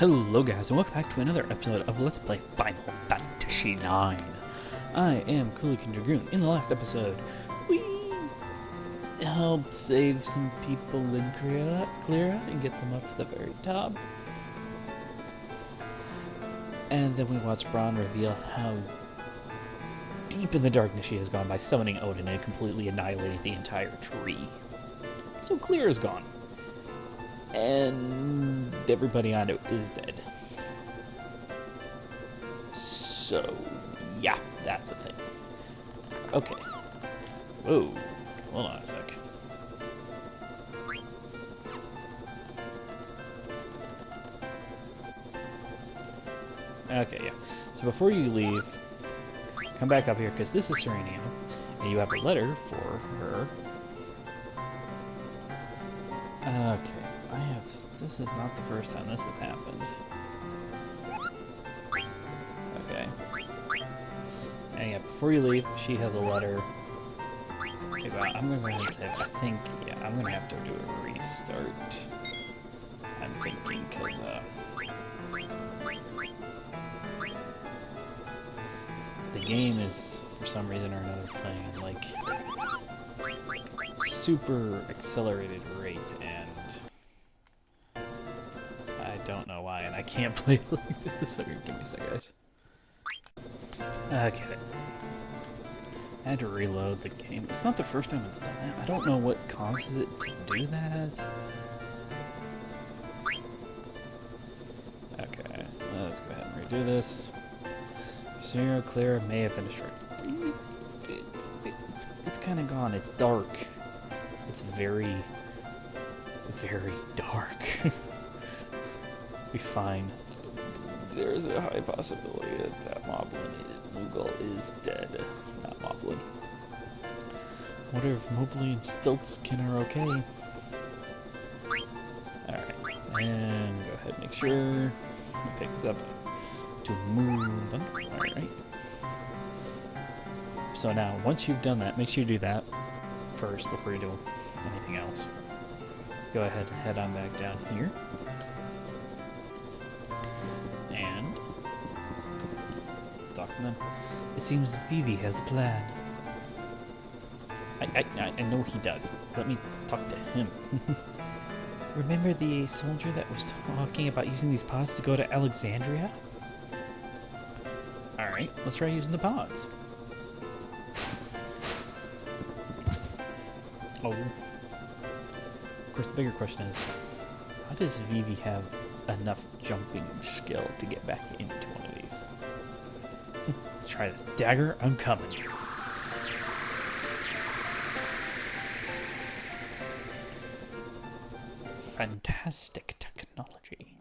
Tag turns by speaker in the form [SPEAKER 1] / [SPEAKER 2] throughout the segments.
[SPEAKER 1] Hello guys and welcome back to another episode of Let's Play Final Fantasy IX. I am Coolican Dragoon. In the last episode, we helped save some people in Cleara and get them up to the very top. And then we watched Braun reveal how deep in the darkness she has gone by summoning Odin and completely annihilating the entire tree. So Cleara's gone. And everybody on it is dead. So, yeah, that's a thing. Okay. Whoa. Hold on a sec. Okay, yeah. So before you leave, come back up here, because this is Serenia, and you have a letter for her. Okay. This is not the first time this has happened. Okay. And yeah, before you leave, she has a letter. Okay, well, I'm gonna go ahead and save. I think, yeah, I'm gonna have to do a restart. I'm thinking, because, the game is, for some reason or another, playing at, like, super accelerated rate, and I don't know why, and I can't play it like this. Okay, give me a sec, guys. Okay. I had to reload the game. It's not the first time it's done that. I don't know what causes it to do that. Okay, let's go ahead and redo this. Zero Clear may have been destroyed. It's kind of gone. It's dark. It's very, very dark. We find there's a high possibility that Moblin Moogle is dead. Not Moblin. I wonder if Moblin and Stiltskin are okay. Alright, and go ahead and make sure we pick this up to move them. Alright. So now, once you've done that, make sure you do that first before you do anything else. Go ahead and head on back down here. And talk to them. It seems Vivi has a plan. I know he does. Let me talk to him. Remember the soldier that was talking about using these pods to go to Alexandria? Alright, let's try using the pods. Oh. Of course, the bigger question is, how does Vivi have enough jumping skill to get back into one of these? Let's try this. Dagger, I'm coming. Fantastic technology.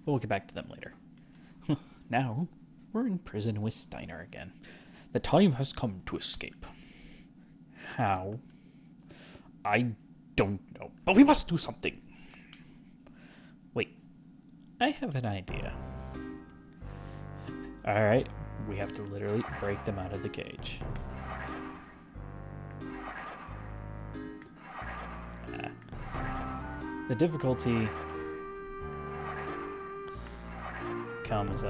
[SPEAKER 1] But we'll get back to them later. Now, we're in prison with Steiner again. The time has come to escape. How? I don't know. But we must do something. Wait. I have an idea. Alright. We have to literally break them out of the cage. The difficulty comes,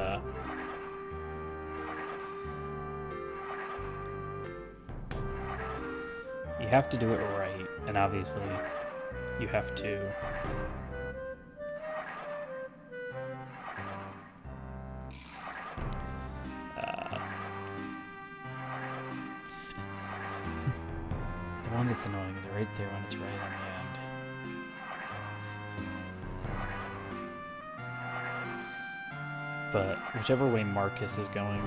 [SPEAKER 1] you have to do it right, and obviously you have to the one that's annoying is right there when it's right on the end. But whichever way Marcus is going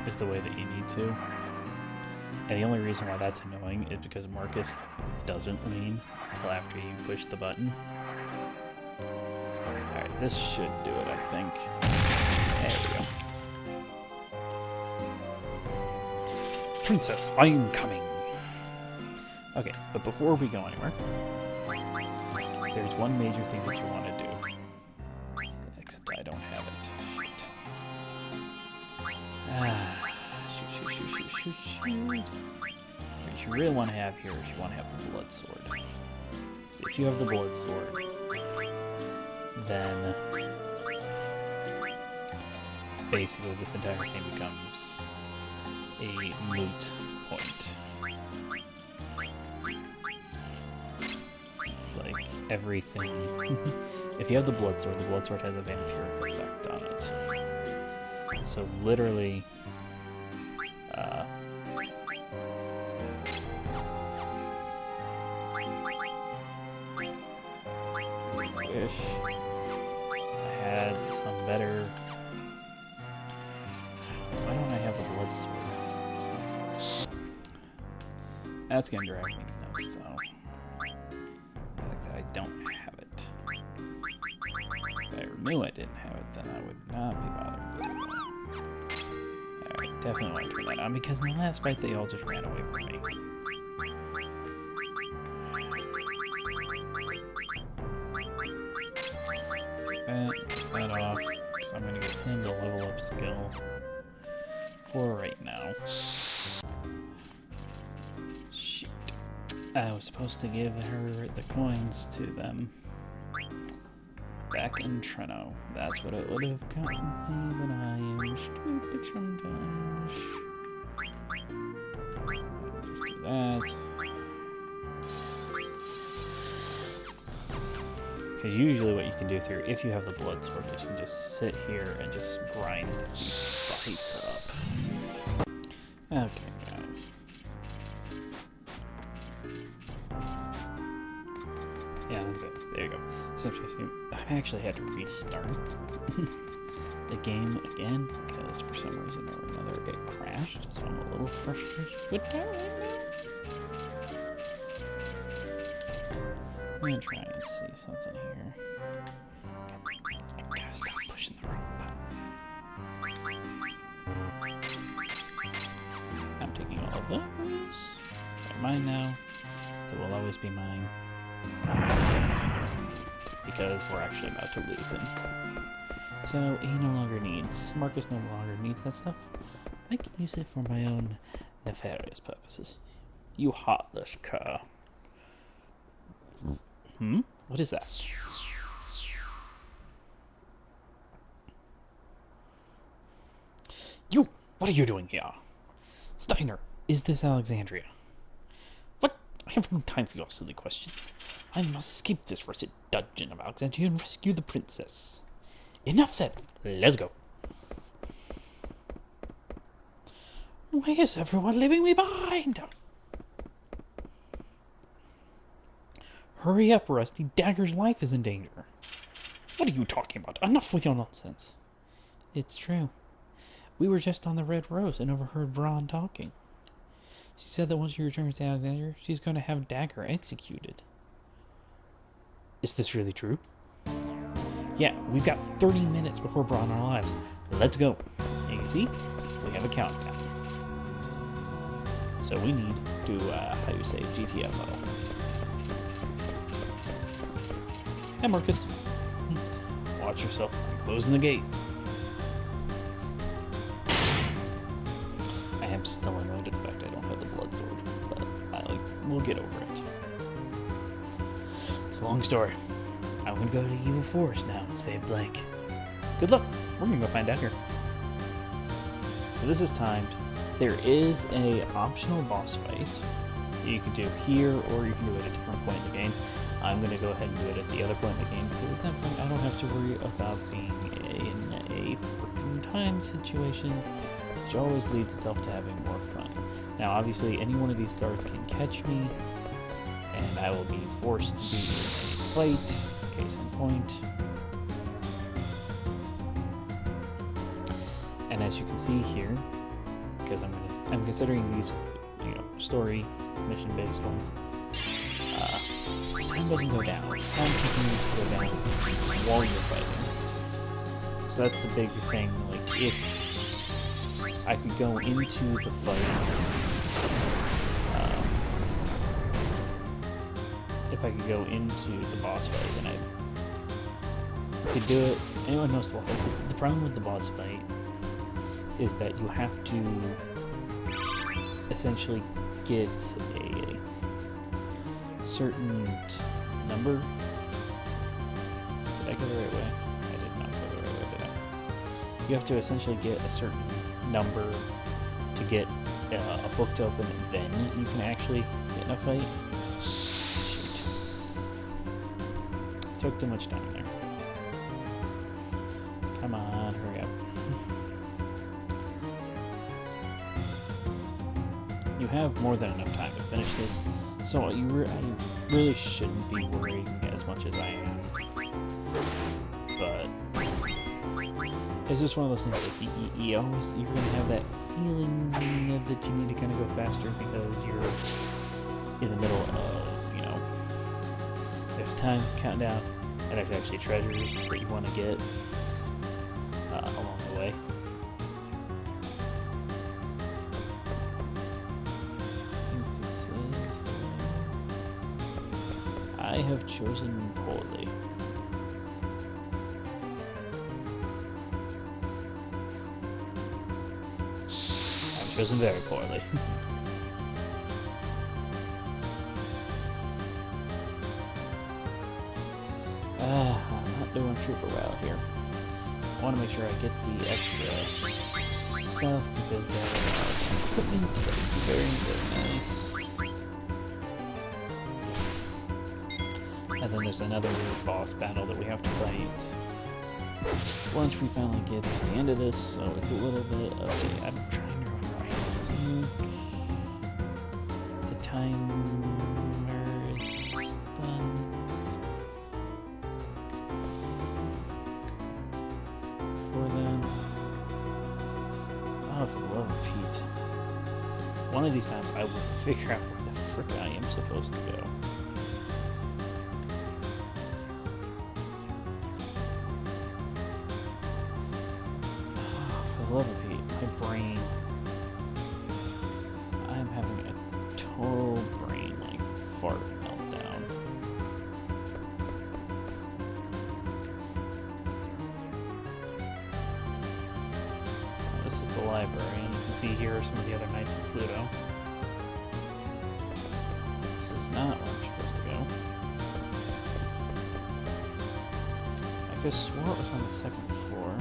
[SPEAKER 1] is the way that you need to. And the only reason why that's annoying is because Marcus doesn't lean until after you push the button. Alright, this should do it, I think. There we go. Princess, I'm coming! Okay, but before we go anywhere, there's one major thing that you want to do. Except I don't have it. Shoot. Shoot. What you really want to have here is you want to have the blood sword. So if you have the blood sword, then basically this entire thing becomes a moot point. Like, everything... If you have the Bloodsword has a vampiric effect on it. So literally... I wish I had some better... Why don't I have the Bloodsword? That's gonna drive me nuts, though. The fact that I don't have it. If I knew I didn't have it, then I would not be bothered to do that. Alright, definitely want to turn that on, because in the last fight they all just ran away from me. That off, so I'm gonna get him to level up skill for right now. Shoot. I was supposed to give her the coins to them back in Treno. That's what it would have gotten me, but I am stupid sometimes. Just do that. Because usually what you can do through, if you have the Bloodsword, is you can just sit here and just grind these fights up. Okay, guys. Yeah, that's it. There you go. So I actually had to restart the game again, because for some reason or another it crashed, so I'm a little frustrated with that right now. I'm gonna try and see something here. I gotta stop pushing the wrong button. I'm taking all of those. They're mine now. They will always be mine. Because we're actually about to lose him. So he no longer needs, Marcus no longer needs that stuff. I can use it for my own nefarious purposes. You heartless cur. What is that? You! What are you doing here? Steiner, is this Alexandria? What? I have no time for your silly questions. I must escape this wretched dungeon of Alexandria and rescue the princess. Enough said. Let's go. Why is everyone leaving me behind? Hurry up, Rusty. Dagger's life is in danger. What are you talking about? Enough with your nonsense. It's true. We were just on the Red Rose and overheard Braun talking. She said that once she returns to Alexandria, she's going to have Dagger executed. Is this really true? Yeah, we've got 30 minutes before Braun arrives. Let's go. You can see, we have a countdown. So we need to, GTFO. Hey, Marcus. Watch yourself. I'm closing the gate. I am still annoyed at the fact I don't have the Bloodsword, but we'll get over it. It's a long story. I'm gonna go to Evil Forest now and save Blake. Good luck. We're gonna go find Dagger. So this is timed. There is a optional boss fight you can do here, or you can do it at a different point in the game. I'm going to go ahead and do it at the other point in the game, because at that point I don't have to worry about being in a freaking time situation, which always leads itself to having more fun. Now, obviously, any one of these guards can catch me, and I will be forced to be in a fight. Case in point. And as you can see here, because I'm considering these, story mission-based ones. Time doesn't go down. Time continues to go down while you're fighting. So that's the big thing. Like, if I could go into the fight, if I could go into the boss fight, then I could do it. Anyone knows the problem with the boss fight is that you have to essentially get a certain number. Did I go the right way? I did not go the right way, did I? You have to essentially get a certain number to get a book to open, then you can actually get in a fight. Shoot. Took too much time there. Come on, hurry up. You have more than enough time to finish this, so I really shouldn't be worrying as much as I am. But it's just one of those things, like, you're going to have that feeling that you need to kind of go faster because you're in the middle of, you have time countdown, and there's actually treasures that you want to get along the way. I think this is the way. I have chosen poorly. Chosen very poorly. I'm not doing super well here. I want to make sure I get the extra stuff because there are some equipment that is very, very nice. And then there's another boss battle that we have to fight once we finally get to the end of this, so it's a little bit of I'm trying to remember. The timer is done. For then. Oh, for the love of Pete. One of these times I will figure out where the frick I am supposed to go. Oh, for the love of Pete, my brain. I'm having a total brain, fart meltdown. This is the library, and you can see here are some of the other Knights of Pluto. This is not where I'm supposed to go. I could have swore it was on the second floor.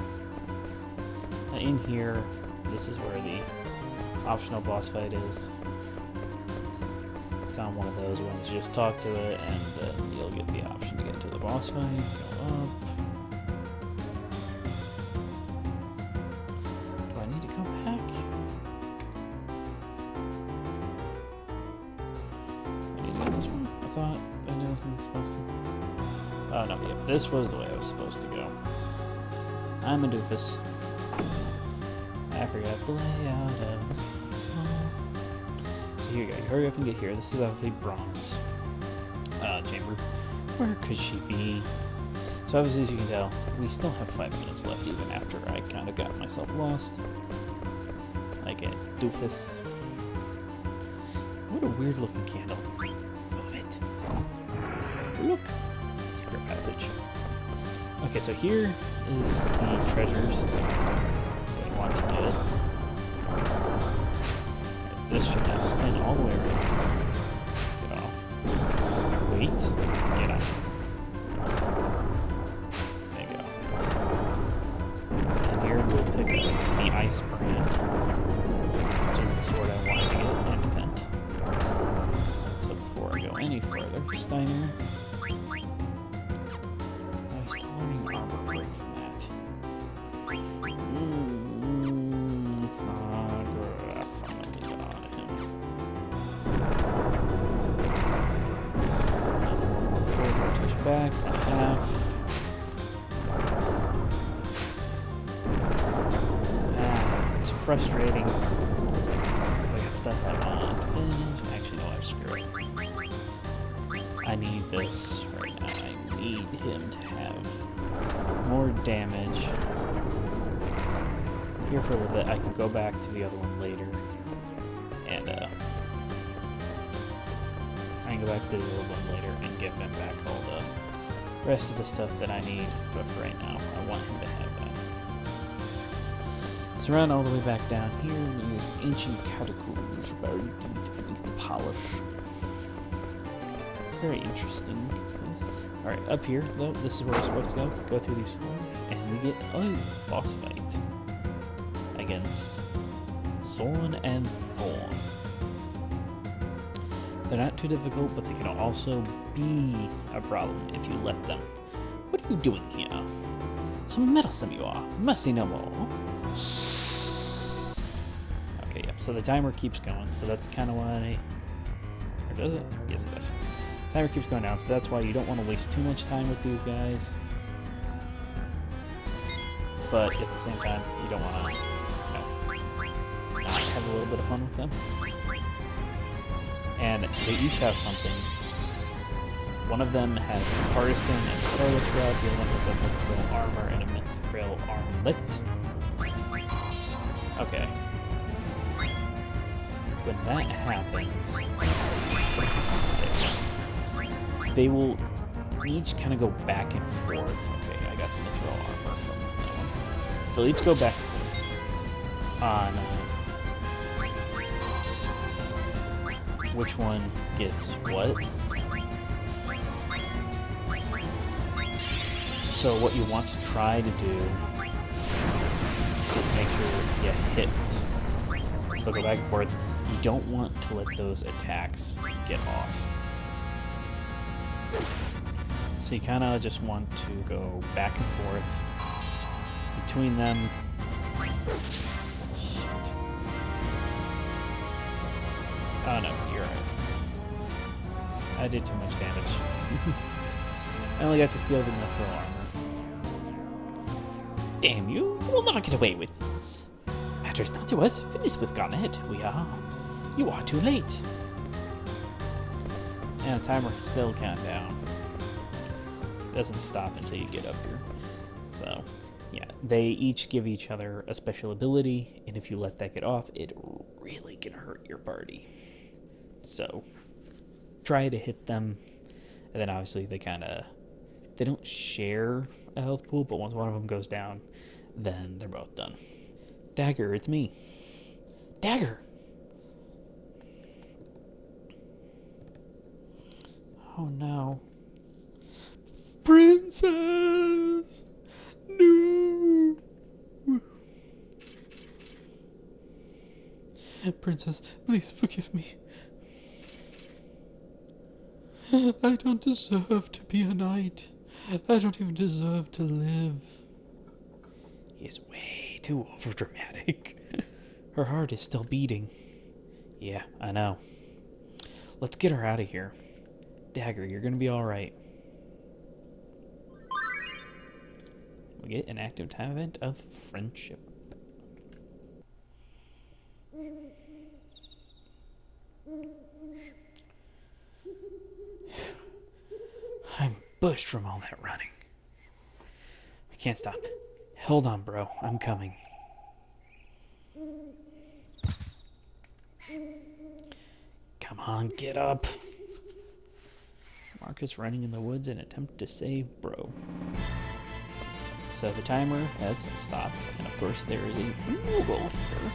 [SPEAKER 1] In here, this is where the optional boss fight is. It's on one of those ones. You just talk to it, and then you'll get the option to get to the boss fight. Go up. Do I need to come back? I need to go this one. I thought I wasn't supposed to. Oh no, yep. This was the way I was supposed to go. I'm a doofus. I forgot the layout of this castle. So here you go. You hurry up and get here. This is of the bronze chamber. Where could she be? So obviously, as you can tell, we still have 5 minutes left even after I kind of got myself lost. Like a doofus. What a weird looking candle. Move it. Look. Secret passage. Okay, so here is the treasures. Want to get it. This should now spin all the way around. Get off. Wait. Get off. There you go. And here we'll pick up the ice brand, which is the sword I want to get in a tent. So before I go any further, Steiner. I was still learning armor break from that. It's not good. I finally got him. Another one further, touch back, then half. It's frustrating. Because I got stuff I want to finish. Actually, no, I'm screwed. I need this right now. I need him to have more damage. Here for a little bit. I can go back to the other one later, and I can go back to the other one later and give him back all the rest of the stuff that I need. But for right now, I want him to have that. So run all the way back down here in these ancient catacombs buried deep beneath the polish. Very interesting place. Alright, up here, though, this is where we're supposed to go. Go through these floors, and we get a boss fight against Solon and Thorn. They're not too difficult, but they can also be a problem if you let them. What are you doing here? So meddlesome you are. Mercy no more. Okay, yep, so the timer keeps going, so that's kind of why... Or does it? Yes, it does. Timer keeps going down, so that's why you don't want to waste too much time with these guys. But at the same time, you don't want to, not have a little bit of fun with them. And they each have something. One of them has the hardest thing and the starless route, the other one has a mithril armor and a mithril armlet. Okay. When that happens, they will each kind of go back and forth. Okay, I got the mithril armor from that one. They'll each go back and forth on which one gets what. So what you want to try to do is make sure you hit. They'll go back and forth. You don't want to let those attacks get off. So you kind of just want to go back and forth between them. Shit. Oh no, you're right. I did too much damage. I only got to steal the mithril armor. Damn you! You will never get away with this. Matters not to us. Finished with Garnet, we are. You are too late. And the timer is still counting down. It doesn't stop until you get up here. So, yeah, they each give each other a special ability, and if you let that get off, it really can hurt your party. So, try to hit them, and then obviously they don't share a health pool, but once one of them goes down, then they're both done. Dagger, it's me. Dagger! Oh no. Princess! No! Princess, please forgive me. I don't deserve to be a knight. I don't even deserve to live. He is way too overdramatic. Her heart is still beating. Yeah, I know. Let's get her out of here. Dagger, you're gonna be alright. We get an active time event of friendship. I'm bushed from all that running. I can't stop. Hold on, bro. I'm coming. Come on, get up. Marcus running in the woods in an attempt to save bro. So the timer has stopped, and of course there is a Google here.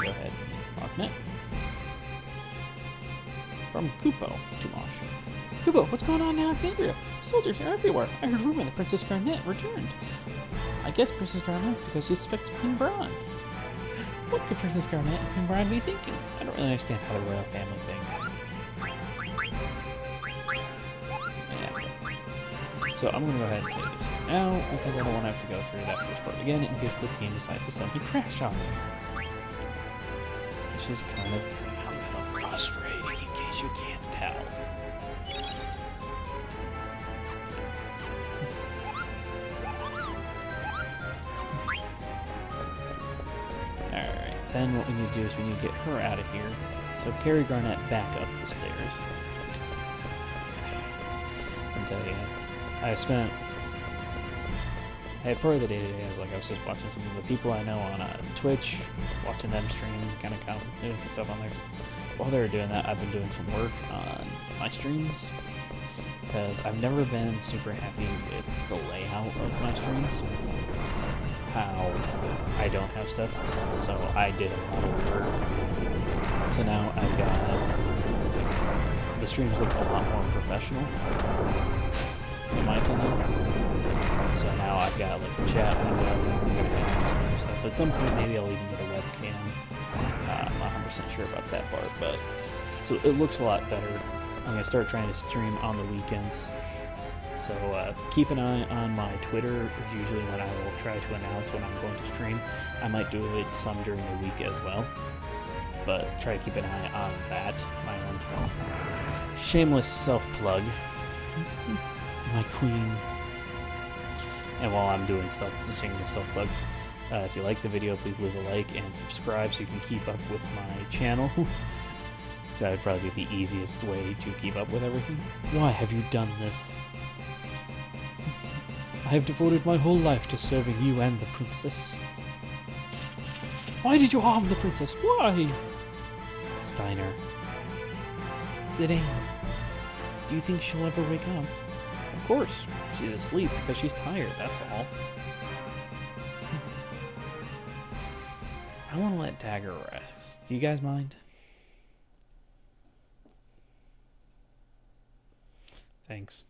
[SPEAKER 1] Go ahead and mark net. From Kupo to Marshall. Kupo, what's going on in Alexandria? Soldiers are everywhere. I heard rumor that Princess Garnet returned. I guess Princess Garnet because she suspected Queen Braun. What could Princess Garnet and Queen Braun be thinking? I don't really understand how the royal family thinks. Yeah. So I'm going to go ahead and save this for now because I don't want to have to go through that first part again in case this game decides to suddenly crash on me. Which is kind of frustrating in case you can't tell. Alright, then what we need to do is we need to get her out of here. So carry Garnet back up the stairs. And tell you guys, I had part of the day today, I was just watching some of the people I know on Twitch, watching them stream, kind of doing some stuff on there. While they were doing that, I've been doing some work on my streams, because I've never been super happy with the layout of my streams, how I don't have stuff, so I did a lot of work. So now I've got the streams look a lot more professional, in my opinion. So now I've got like the chat window, I'm gonna have some other stuff. At some point, maybe I'll even get a webcam. I'm not 100% sure about that part, but so it looks a lot better. I'm gonna start trying to stream on the weekends. So keep an eye on my Twitter. It's usually when I will try to announce when I'm going to stream. I might do it some during the week as well, but try to keep an eye on that. My own shameless self-plug. My queen. And while I'm doing shameless self-plugs, if you like the video, please leave a like and subscribe so you can keep up with my channel. That would probably be the easiest way to keep up with everything. Why have you done this? I have devoted my whole life to serving you and the princess. Why did you harm the princess? Why? Steiner. Zidane. Do you think she'll ever wake up? Of course. She's asleep because she's tired, that's all. I want to let Dagger rest. Do you guys mind? Thanks.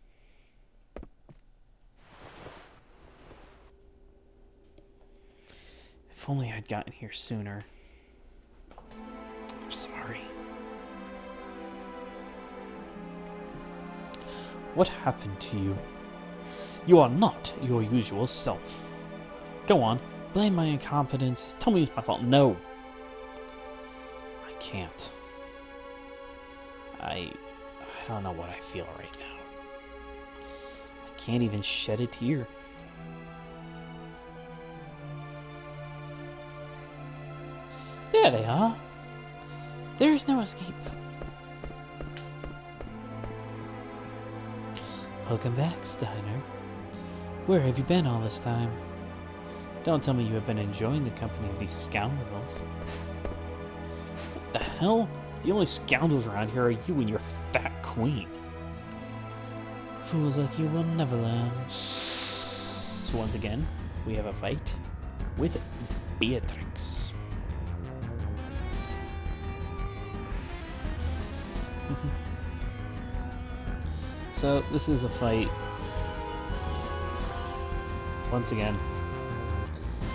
[SPEAKER 1] If only I'd gotten here sooner. I'm sorry. What happened to you? You are not your usual self. Go on, blame my incompetence. Tell me it's my fault. No. I can't. I don't know what I feel right now. I can't even shed a tear. There they are. There's no escape. Welcome back, Steiner. Where have you been all this time? Don't tell me you have been enjoying the company of these scoundrels. What the hell? The only scoundrels around here are you and your fat queen. Fools like you will never learn. So once again, we have a fight with Beatrix. So this is a fight. Once again,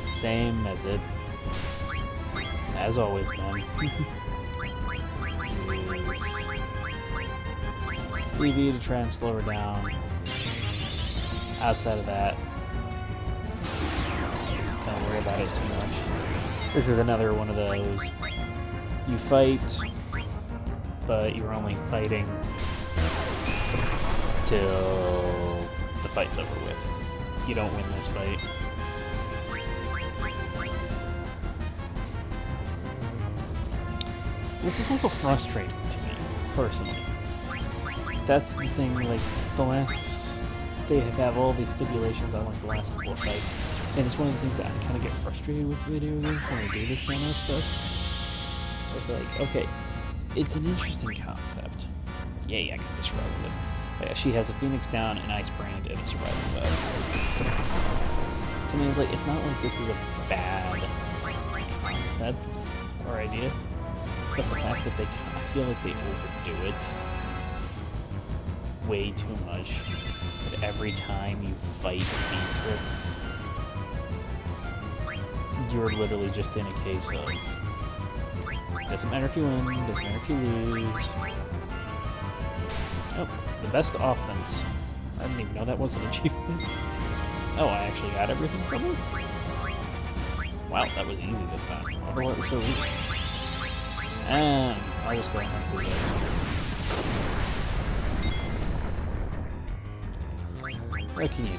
[SPEAKER 1] same as it has always been. EV to try and slow her down. Outside of that, don't worry about it too much. This is another one of those. You fight, but you're only fighting till the fight's over with. You don't win this fight. Which is a little frustrating to me, personally. That's the thing, like, they have all these stipulations on, like, the last couple of fights. And it's one of the things that I kind of get frustrated with video games when they do this kind of stuff. It's like, okay, it's an interesting concept. Yay, I got this right. Yeah, she has a Phoenix down, an Ice Brand, and a Survival Vest. To me, it's like, it's not like this is a bad concept or idea, but the fact that I feel like they overdo it way too much. That every time you fight Beatrix, you're literally just in a case of, doesn't matter if you win, doesn't matter if you lose. Oh, the best offense. I didn't even know that was an achievement. Oh, I actually got everything from it? Wow, that was easy this time. I wonder what was so easy. And I'll just go ahead and do this. What can you do?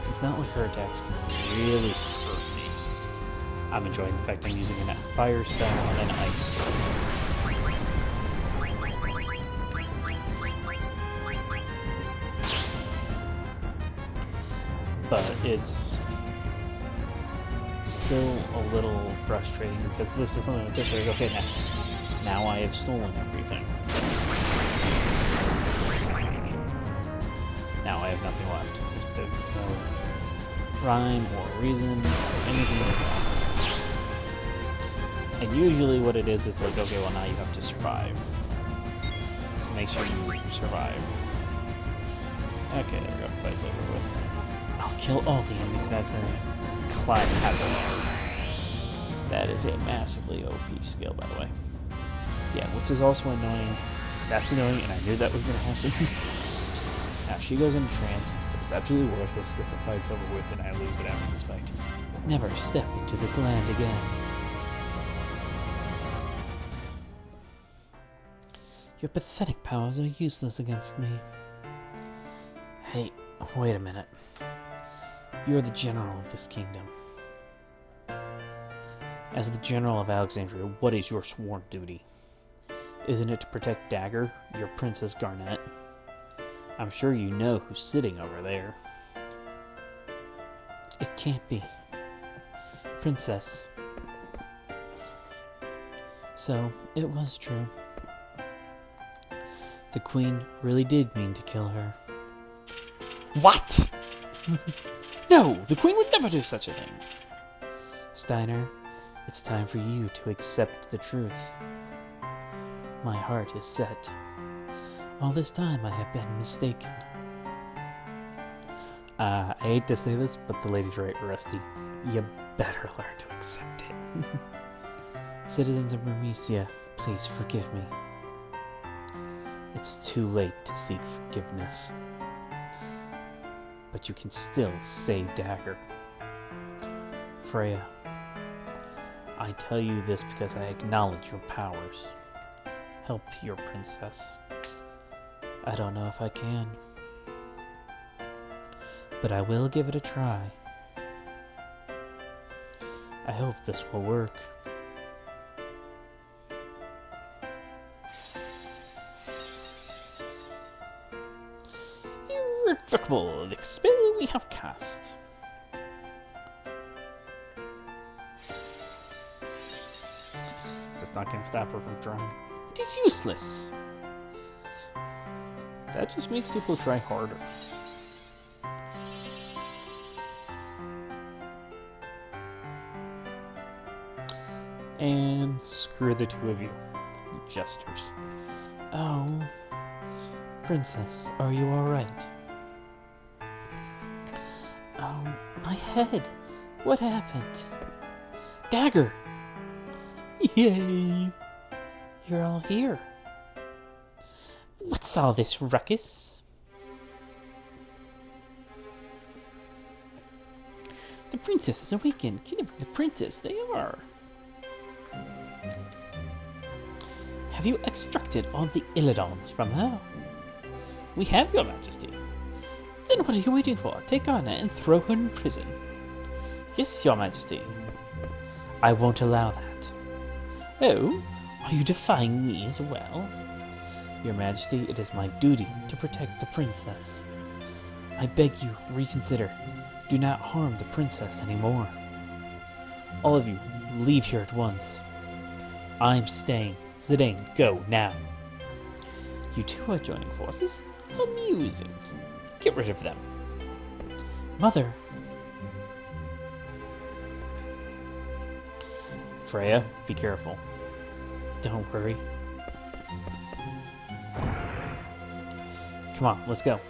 [SPEAKER 1] It's not like her attacks can really hurt me. I'm enjoying the fact I'm using a fire spell and an ice sword. But it's still a little frustrating because this is something like this where you go, okay, now I have stolen everything. Now I have nothing left. There's no rhyme or reason or anything like that. And usually what it is, it's like, okay, well now you have to survive. So make sure you survive. Okay, there we go. Fight's over with. I'll kill all the enemies of Alexandria. Clyde has a That is a massively OP skill, by the way. Yeah, which is also annoying. That's annoying, and I knew that was going to happen. Now, she goes into trance, but it's absolutely worthless because the fight's over with and I lose it after this fight. Never step into this land again. Your pathetic powers are useless against me. Hey, wait a minute. You're the general of this kingdom. As the general of Alexandria, what is your sworn duty? Isn't it to protect Dagger, your Princess Garnet? I'm sure you know who's sitting over there. It can't be. Princess. So, it was true. The Queen really did mean to kill her. What? No, the Queen would never do such a thing. Steiner, it's time for you to accept the truth. My heart is set. All this time I have been mistaken. I hate to say this, but the lady's right, Rusty. You better learn to accept it. Citizens of Mermesia, please forgive me. It's too late to seek forgiveness. But you can still save Dagger. Freya, I tell you this because I acknowledge your powers. Help your princess. I don't know if I can. But I will give it a try. I hope this will work. Irrevocable, the spell we have cast. That's not going to stop her from trying. It is useless. That just makes people try harder. And screw the two of you. You jesters. Oh. Princess, are you alright? Oh, my head. What happened? Dagger! Yay! You're all here. What's all this ruckus? The princess is awakened. Kidnapping the princess, they are. Have you extracted all the Illidan's from her? We have, your majesty. Then what are you waiting for? Take Anna and throw her in prison. Yes, your majesty. I won't allow that. Oh, are you defying me as well? Your majesty, it is my duty to protect the princess. I beg you, reconsider. Do not harm the princess anymore. All of you, leave here at once. I'm staying. Zidane, go now. You two are joining forces? Amusing. Get rid of them. Mother. Freya, be careful. Don't worry. Come on, let's go.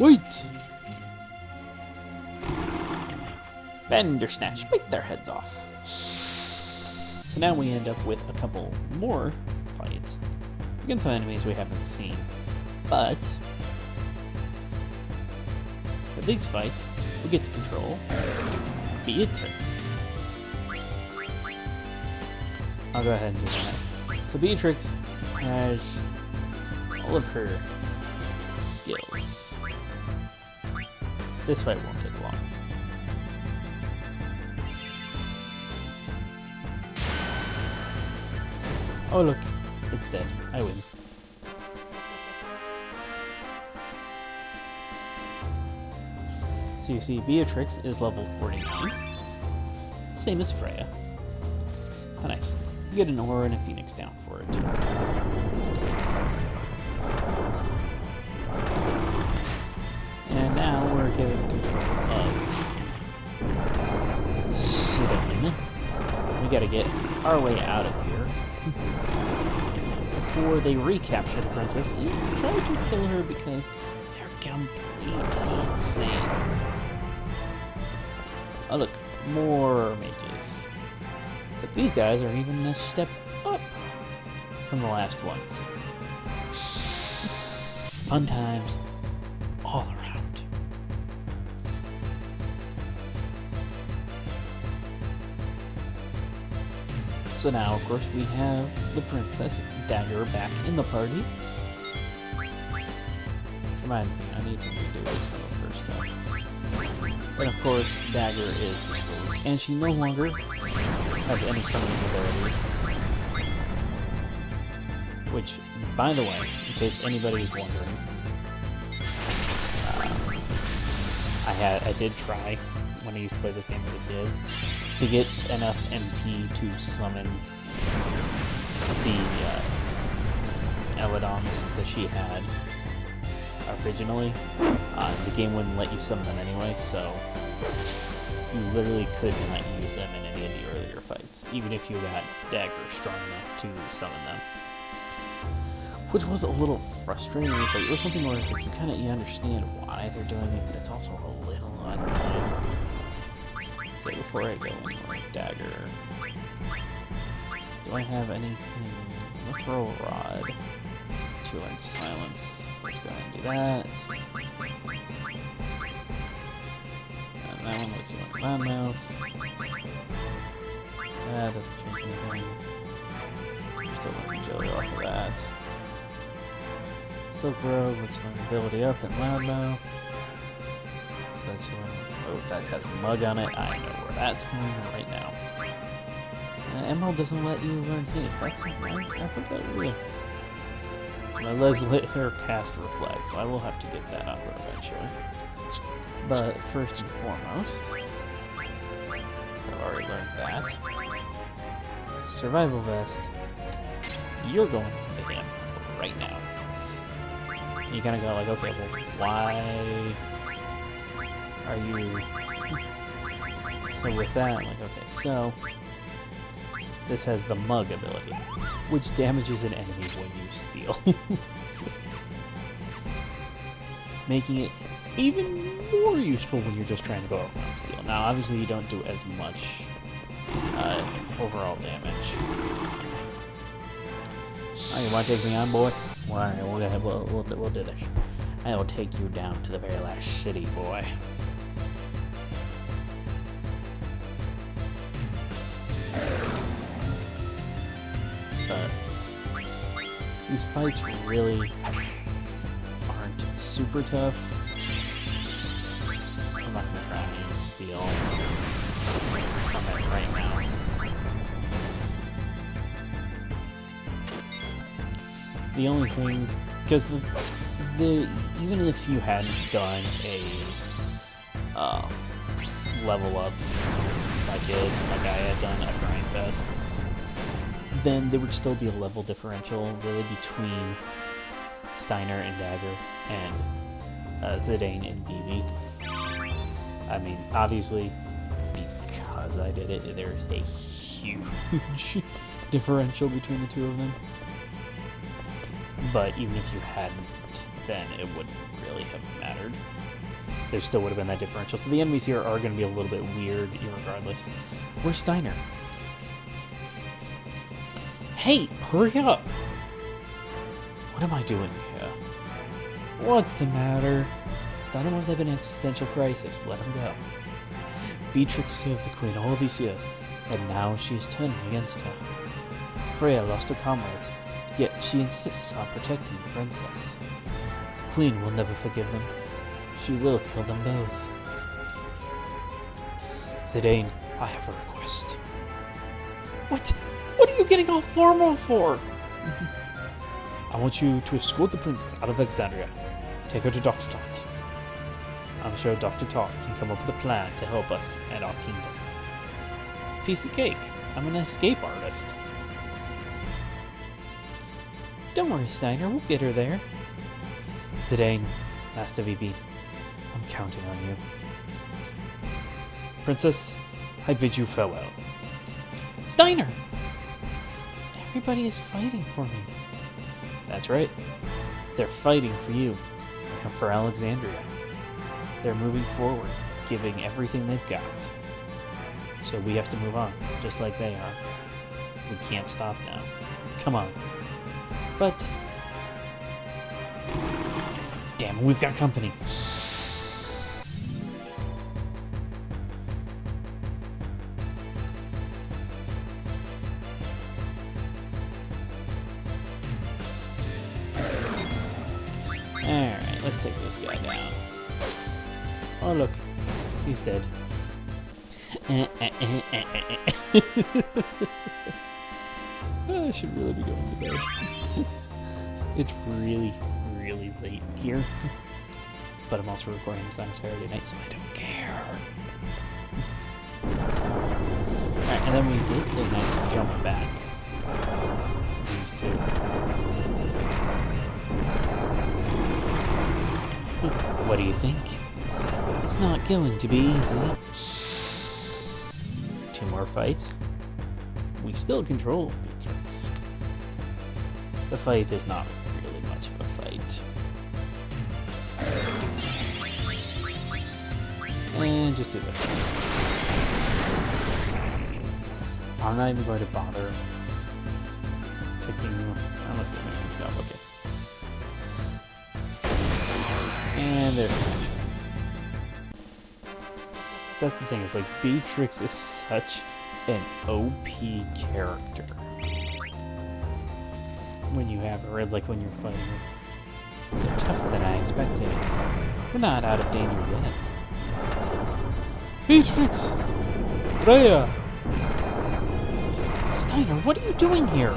[SPEAKER 1] Wait! Bandersnatch, bite their heads off. So now we end up with a couple more fights against some enemies we haven't seen. But for these fights, we get to control Beatrix. I'll go ahead and do that. So Beatrix has all of her skills. This fight won't take long. Oh look, it's dead. I win. So you see Beatrix is level 49. Same as Freya. How nice. You get an aura and a phoenix down for it. And now we're getting control of Zidane. We gotta get our way out of here before they recapture the princess and try to kill her because they're completely insane. Oh look, more mages. Except these guys are even a step up from the last ones. Fun times all around. So now, of course, we have the Princess Dagger back in the party. Remind me, I need to redo some of her stuff. And of course, Dagger is screwed, and she no longer has any summoning abilities. Which, by the way, in case anybody is wondering, I did try when I used to play this game as a kid to get enough MP to summon the Eladons that she had originally. The game wouldn't let you summon them anyway, so you literally could not use them in any of the earlier fights, even if you got Dagger strong enough to summon them. Which was a little frustrating. It was something where it's like you understand why they're doing it, but it's also a little annoying. Okay, before I go anywhere, Dagger. Do I have anything? I'm gonna throw a rod to learn silence. So let's go ahead and do that. And that one looks like loudmouth. That doesn't change anything. We're still learning jelly off of that. Silk Robe, let's learn ability up and loudmouth. So that's oh, that has a mug on it. I know where that's going right now. Emerald doesn't let you learn haste. That's I think that really. Let's let her cast Reflect, so I will have to get that on her eventually. But first and foremost, so I've already learned that. Survival Vest. You're going to him right now. You kind of go like, okay, well, why are you... So with that, like, okay, so this has the Mug ability, which damages an enemy when you steal. Making it even more useful when you're just trying to go around and steal. Now, obviously, you don't do as much overall damage. Oh, you want to take me on, boy? Why? We'll do this. I will take you down to the very last city, boy. But these fights really aren't super tough. I'm not gonna try and steal combat right now. The only thing, because the even if you hadn't done a level up like I had done at Grindfest, then there would still be a level differential really between Steiner and Dagger and Zidane and BB. I mean, obviously, because I did it, there's a huge differential between the two of them. But even if you hadn't, then it wouldn't really have mattered. There still would have been that differential. So the enemies here are going to be a little bit weird, regardless. Where's Steiner? Hey, hurry up! What am I doing here? What's the matter? Steiner must have an existential crisis. Let him go. Beatrix served the queen all these years, and now she is turning against her. Freya lost her comrades, yet she insists on protecting the princess. The queen will never forgive them. She will kill them both. Zidane, I have a request. What? What are you getting all formal for? I want you to escort the princess out of Alexandria. Take her to Dr. Todd. I'm sure Dr. Todd can come up with a plan to help us and our kingdom. Piece of cake. I'm an escape artist. Don't worry, Steiner. We'll get her there. Zidane, Master VV, I'm counting on you. Princess, I bid you farewell. Steiner! Everybody is fighting for me. That's right. They're fighting for you. And for Alexandria. They're moving forward, giving everything they've got. So we have to move on, just like they are. We can't stop now. Come on. But... damn, we've got company. Alright, let's take this guy down. Oh look, he's dead. I should really be going to bed. It's really, really late here. But I'm also recording this on a Saturday night, so I don't care. Alright, and then we get a nice jump back. These two. What do you think? It's not going to be easy. 2 more fights. We still control Beatrix. The fight is not really much of a fight. And just do this. I'm not even going to bother picking unless they make me no, okay. And there's the match. So that's the thing, is like Beatrix is such an OP character. When you have her, like when you're fighting her. They're tougher than I expected. We're not out of danger yet. Beatrix! Freya! Steiner, what are you doing here?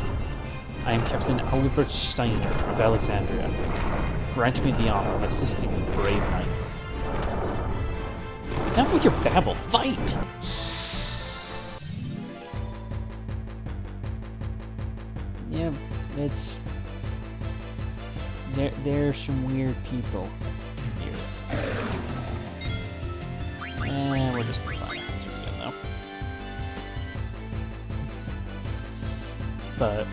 [SPEAKER 1] I am Captain Albert Steiner of Alexandria. Grant me the honor of assisting you brave knights. Enough with your babble, fight! Yeah, it's... There's some weird people here. And we're just gonna find a hazard again, though. But...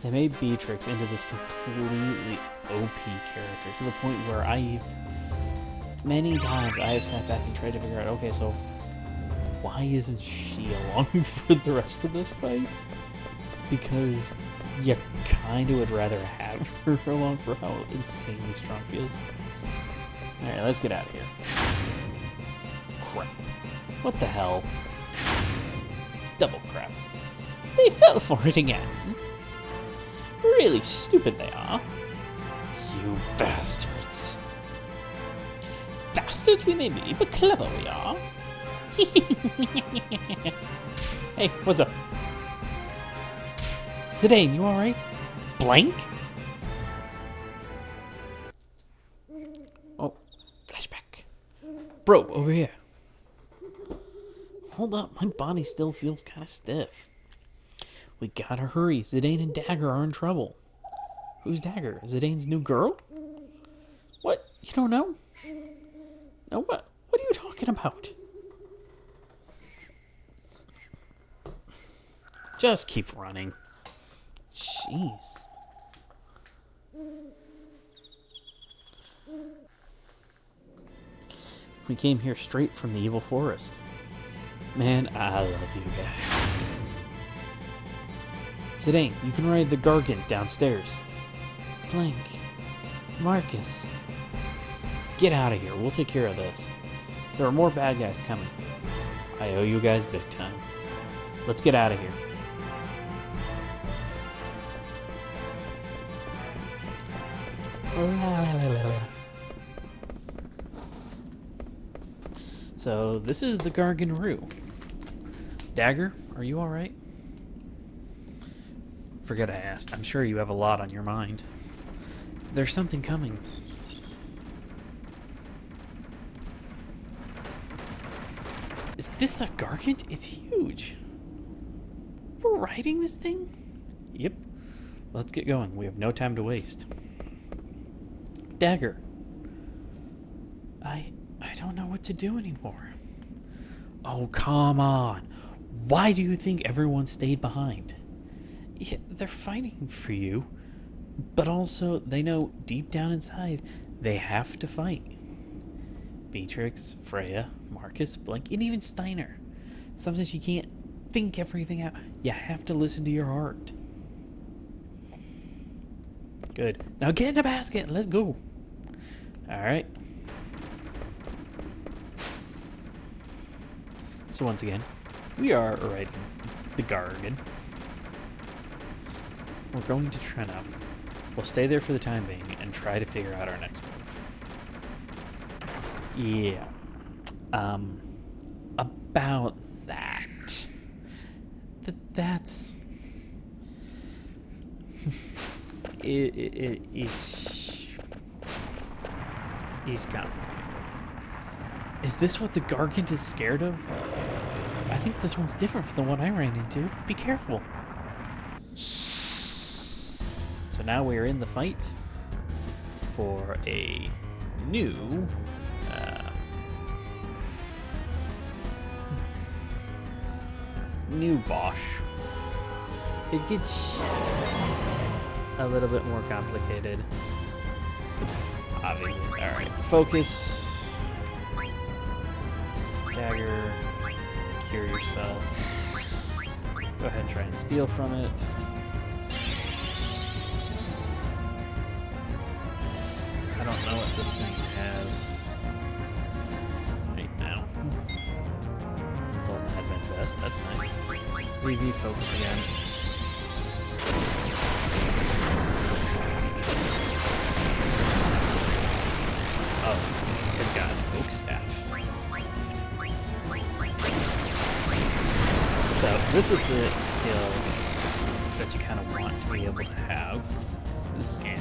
[SPEAKER 1] they made Beatrix into this completely OP character, to the point where many times I have sat back and tried to figure out, okay, so why isn't she along for the rest of this fight? Because you kind of would rather have her along for how insanely strong she is. Alright, let's get out of here. Crap. What the hell? Double crap. They fell for it again. Really stupid they are. You bastards. Bastards we may be, but clever we are. Hey, what's up? Zidane, you alright? Blank? Oh, flashback. Bro, over here. Hold up, my body still feels kind of stiff. We gotta hurry. Zidane and Dagger are in trouble. Who's Dagger? Zidane's new girl? What? You don't know? No, what? What are you talking about? Just keep running. Jeez. We came here straight from the evil forest. Man, I love you guys. Zidane, you can ride the Gargant downstairs. Blank. Marcus. Get out of here. We'll take care of this. There are more bad guys coming. I owe you guys big time. Let's get out of here. So, this is the Garganroo. Dagger, are you alright? Forget I asked. I'm sure you have a lot on your mind. There's something coming. Is this a Gargant? It's huge. We're riding this thing? Yep. Let's get going. We have no time to waste. Dagger. I don't know what to do anymore. Oh, come on. Why do you think everyone stayed behind? Yeah, they're fighting for you, but also they know deep down inside they have to fight. Beatrix, Freya, Marcus, Blink, and even Steiner. Sometimes you can't think everything out. You have to listen to your heart. Good. Now get in the basket. Let's go. Alright. So once again, we are riding the Gargan. We're going to Treno. We'll stay there for the time being and try to figure out our next move. Yeah. About that. That's... It's complicated. Is this what the Gargant is scared of? I think this one's different from the one I ran into. Be careful. So now we are in the fight for a new Bosch. It gets a little bit more complicated. Obviously. Alright. Focus. Dagger. Cure yourself. Go ahead and try and steal from it. I don't know what this thing has right now. Still admin vest. That's nice. Leave focus again. Oh, it's got an oak staff. So this is the skill that you kind of want to be able to have. The scan.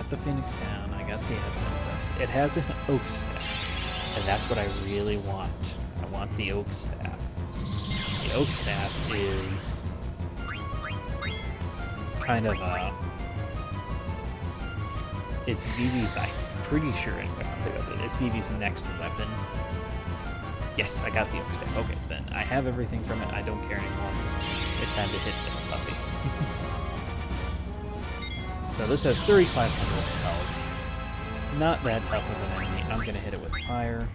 [SPEAKER 1] The Phoenix down. I got the admin vest. It has an oak staff, and that's what I really want. I want the oak staff. The oak staff is kind of it's Vivi's. I'm pretty sure it's Vivi's next weapon. Yes, I got the oak staff. Okay, then I have everything from it. I don't care anymore. It's time to hit this puppy. So this has 3,500 health. Not that tough of an enemy. I'm going to hit it with fire.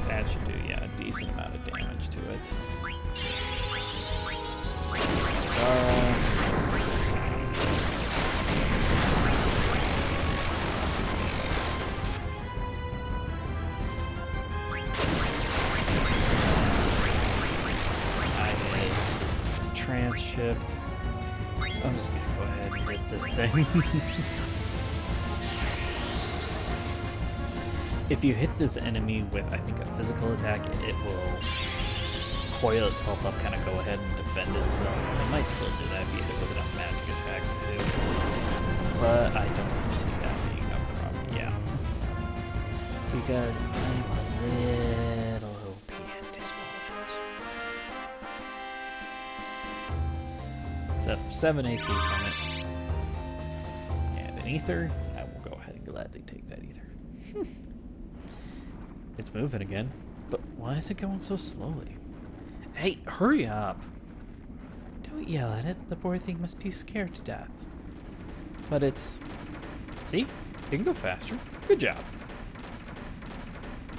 [SPEAKER 1] That should do, yeah, a decent amount of damage to it. Shift. So I'm just gonna go ahead and hit this thing. If you hit this enemy with, I think, a physical attack, it will coil itself up, kind of go ahead and defend itself. It might still do that if you hit it with enough magic attacks too. But I don't foresee that being a problem. Yeah. Because I'm a little OP at this moment. So 7 AP from it. And an ether. I will go ahead and gladly take that ether. It's moving again. But why is it going so slowly? Hey, hurry up. Don't yell at it. The poor thing must be scared to death. But it's... See? It can go faster. Good job.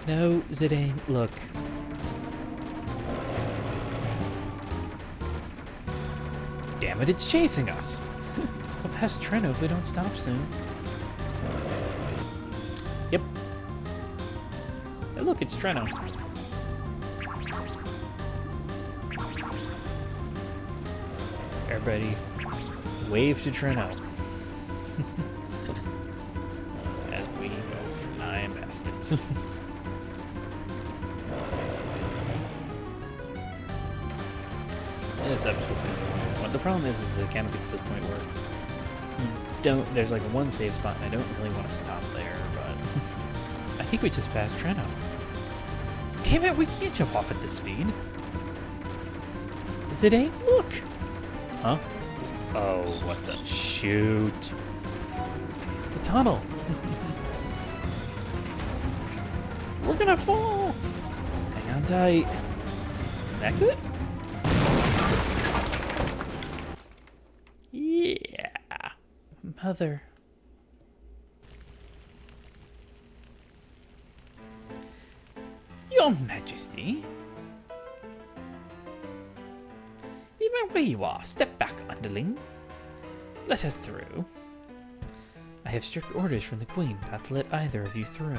[SPEAKER 1] No, Zidane, look. Damn it, it's chasing us. We'll pass Treno if we don't stop soon. Yep. Hey, look, it's Treno. Everybody, wave to Treno. As we go flying past it. this episode's going to be a long one. The problem is that it kind of gets to this point where you don't. There's like one save spot, and I don't really want to stop there. But I think we just passed Treno. Damn it! We can't jump off at this speed. Zidane, look. Huh? Oh, what the shoot! The tunnel. We're gonna fall. Hang on tight. Exit? Yeah. Mother. Your Majesty. Even where you are, step back, underling. Let us through. I have strict orders from the Queen not to let either of you through.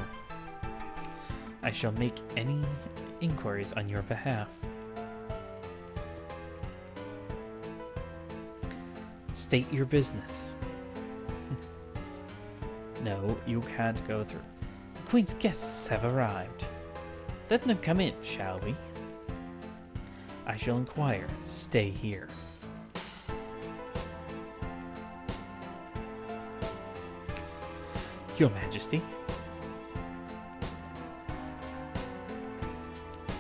[SPEAKER 1] I shall make any inquiries on your behalf. State your business. No, you can't go through. The Queen's guests have arrived. Let them come in, shall we? I shall inquire. Stay here. Your Majesty.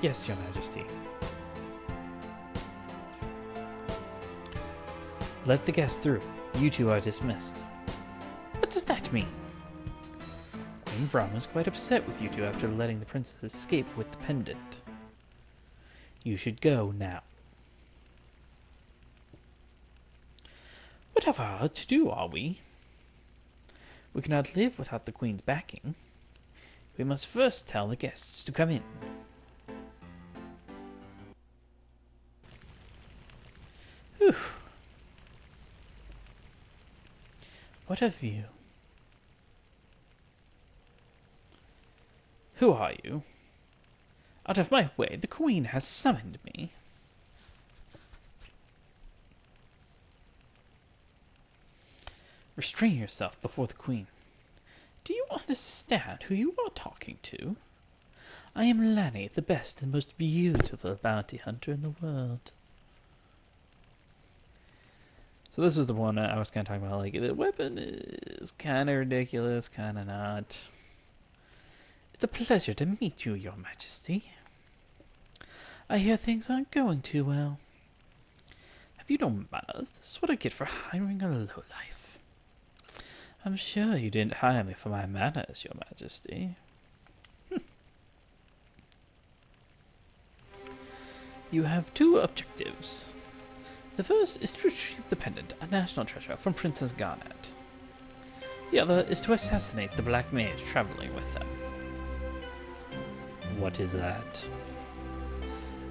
[SPEAKER 1] Yes, Your Majesty. Let the guests through. You two are dismissed. What does that mean? Queen Brahm was quite upset with you two after letting the princess escape with the pendant. You should go now. What have we to do, are we? We cannot live without the Queen's backing. We must first tell the guests to come in. Whew. What a view. Who are you? Out of my way, the Queen has summoned me. Restrain yourself before the Queen. Do you understand who you are talking to? I am Lanny, the best and most beautiful bounty hunter in the world. So this is the one I was kind of talking about, like, the weapon is kind of ridiculous, kind of not. It's a pleasure to meet you, Your Majesty. I hear things aren't going too well. Have you no manners? This is what I get for hiring a lowlife. I'm sure you didn't hire me for my manners, Your Majesty. You have two objectives. The first is to retrieve the pendant, a national treasure, from Princess Garnet. The other is to assassinate the Black Mage traveling with them. What is that?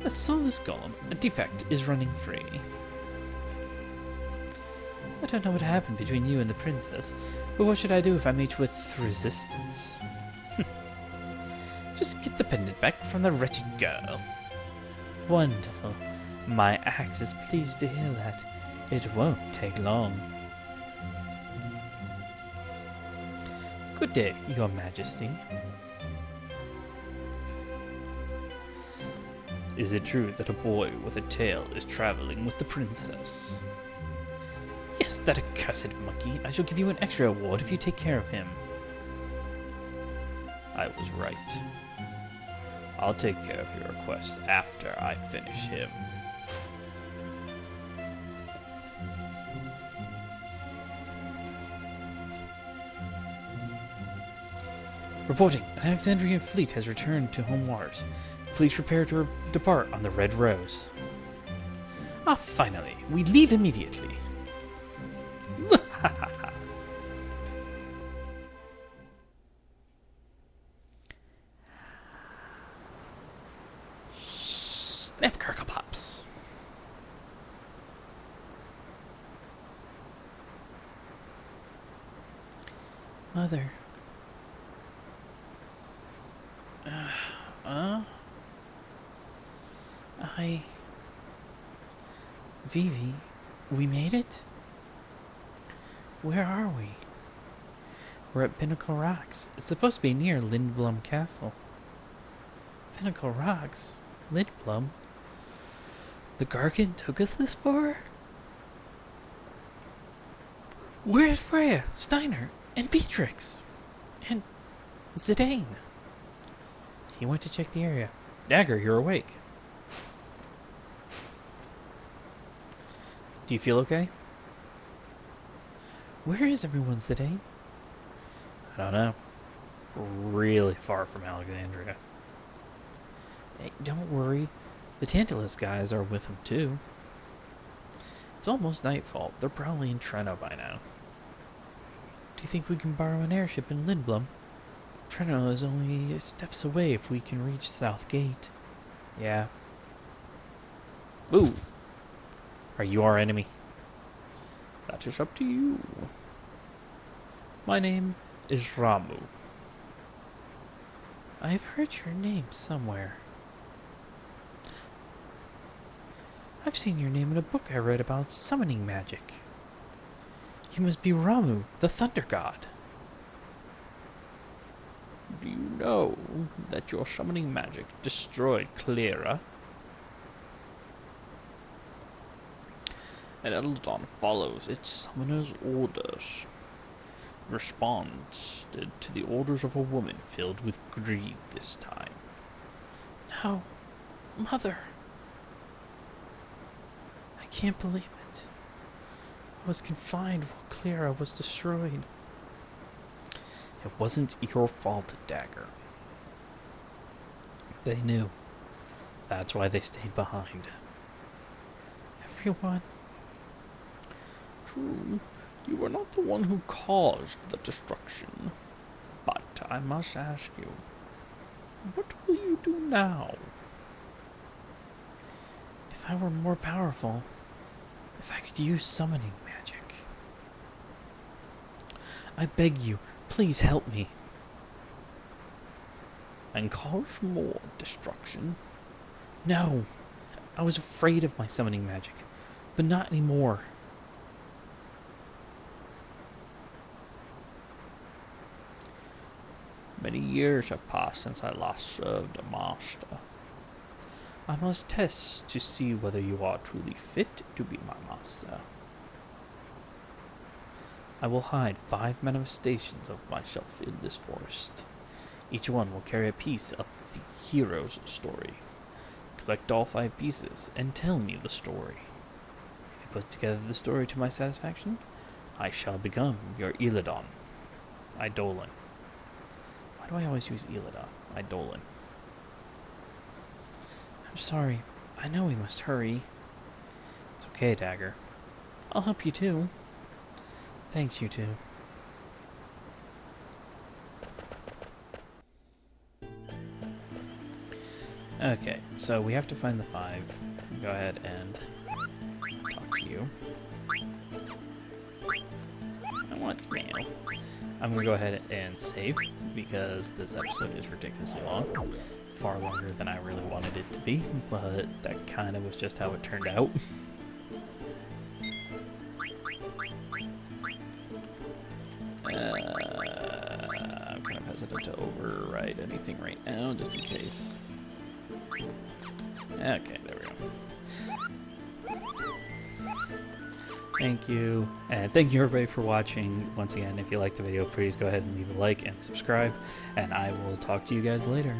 [SPEAKER 1] A soulless golem. A defect is running free. I don't know what happened between you and the princess, but what should I do if I meet with resistance? Just get the pendant back from the wretched girl. Wonderful. My axe is pleased to hear that. It won't take long. Good day, Your Majesty. Is it true that a boy with a tail is traveling with the princess? Yes, that accursed monkey. I shall give you an extra award if you take care of him. I was right. I'll take care of your request after I finish him. Reporting, an Alexandrian fleet has returned to home waters. Please prepare to depart on the Red Rose. Ah, finally, we leave immediately. Snap Crackle Pops. Mother. Vivi, we made it? Where are we? We're at Pinnacle Rocks. It's supposed to be near Lindblom Castle. Pinnacle Rocks? Lindblom? The Gargan took us this far? Where's Freya, Steiner, and Beatrix? And Zidane? He went to check the area. Dagger, you're awake. Do you feel okay? Where is everyone, Zidane? I don't know. Really far from Alexandria. Hey, don't worry. The Tantalus guys are with him too. It's almost nightfall. They're probably in Treno by now. Do you think we can borrow an airship in Lindblom? Treno is only steps away if we can reach South Gate. Yeah. Ooh. Are you our enemy? That is up to you. My name is Ramu. I've heard your name somewhere. I've seen your name in a book I read about summoning magic. You must be Ramu, the Thunder God. Do you know that your summoning magic destroyed Clara? And Eldon follows its summoner's orders. Responded to the orders of a woman filled with greed this time. No, Mother. I can't believe it. I was confined while Clara was destroyed. It wasn't your fault, Dagger. They knew. That's why they stayed behind. Everyone. True, you were not the one who caused the destruction. But I must ask you, what will you do now? If I were more powerful, if I could use summoning magic. I beg you, please help me. And cause more destruction? No, I was afraid of my summoning magic, but not anymore. Many years have passed since I last served a master. I must test to see whether you are truly fit to be my master. I will hide 5 manifestations of myself in this forest. Each one will carry a piece of the hero's story. Collect all 5 pieces and tell me the story. If you put together the story to my satisfaction, I shall become your Eidolon. Why do I always use Eidolon? I'm sorry. I know we must hurry. It's okay, Dagger. I'll help you too. Thanks, you two. Okay, so we have to find the 5. Go ahead and talk to you. I want mail. I'm gonna go ahead and save because this episode is ridiculously long. Far longer than I really wanted it to be, but that kind of was just how it turned out. I'm kind of hesitant to overwrite anything right now, just in case. Okay, there we go. Thank you, and thank you everybody for watching. Once again, if you liked the video, please go ahead and leave a like and subscribe, and I will talk to you guys later.